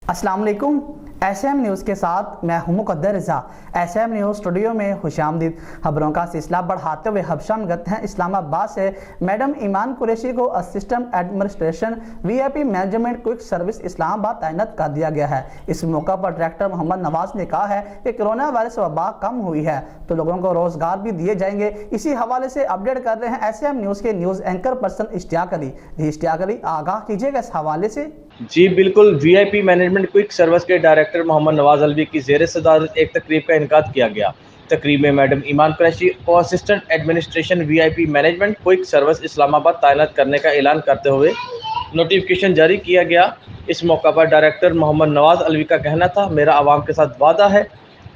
अस्सलाम वालेकुम। SM news के साथ मैं हूं मुक़द्दर रज़ा। SM न्यूज़ स्टूडियो में खुशामदीद। खबरों का सिलसिला बढ़ाते हुए हबशाम गत हैं इस्लामाबाद से मैडम ईमान कुरैशी को assistant administration VIP management quick service Islamabad तैनात कर दिया गया है। इस मौका पर डायरेक्टर मोहम्मद नवाज ने कहा है कि कोरोना वायरस वबा कम हुई है तो लोगों को रोजगार भी दिए जाएंगे। इसी हवाले से अपडेट कर रहे हैं SM न्यूज़ के news anchor person Ishtiaq Ali. Ishtiaq Ali, आगाह कीजिएगा इस हवाले से। जी बिल्कुल, VIP मैनेजमेंट क्विक सर्विस के डायरेक्टर मोहम्मद नवाज अलवी की ज़ेर सदारत एक तकरीब का इनकाद किया गया। तकरीब में मैडम ईमान कुरैशी को assistant administration VIP management quick service Islamabad तैनात करने का ऐलान करते हुए नोटिफिकेशन जारी किया गया। इस मौका पर डायरेक्टर मोहम्मद नवाज अलवी का कहना था, मेरा आवाम के साथ वादा है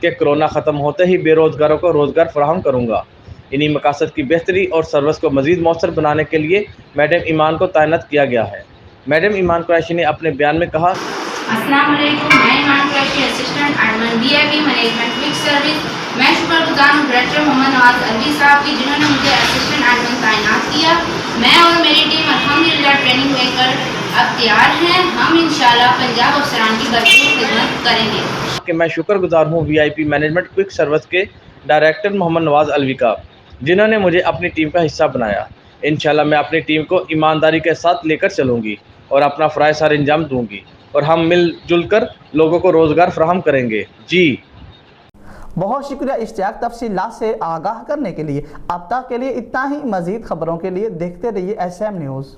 कि कोरोना ख़त्म होते ही बेरोज़गारों को रोज़गार फराहम करूँगा। इन्हीं मकासद की बेहतरी और सर्विस को मज़ीद मौसर बनाने के लिए मैडम ईमान को तैनात किया गया है। मैडम ईमान कुरैशी ने अपने बयान में कहा, अस्सलाम वालेकुम, मैं Iman Qureshi assistant admin VIP management quick service. मैं शुक्रगुजार हूँ डायरेक्टर मोहम्मद नवाज अलवी साहब की, जिन्होंने मुझे असिस्टेंट एडमिन तैनात किया। मैं और मेरी टीम अल्हम्दुलिल्लाह ट्रेनिंग लेकर अब तैयार हैं। हम इंशाल्लाह पंजाब अफसरान की भरपूर खिदमत करेंगे। कि मैं शुक्रगुजार हूँ VIP मैनेजमेंट क्विक सर्विस के डायरेक्टर मोहम्मद नवाज अलवी का, जिन्होंने मुझे अपनी टीम का हिस्सा बनाया। इंशाल्लाह मैं अपनी टीम को ईमानदारी के साथ लेकर चलूँगी और अपना फ़राइज़ सर अंजाम दूँगी और हम मिलजुल कर लोगों को रोज़गार फराहम करेंगे। जी बहुत शुक्रिया इश्तियाक तफसीलात से आगाह करने के लिए। अब तक के लिए इतना ही। मज़ीद खबरों के लिए देखते रहिए SM न्यूज़।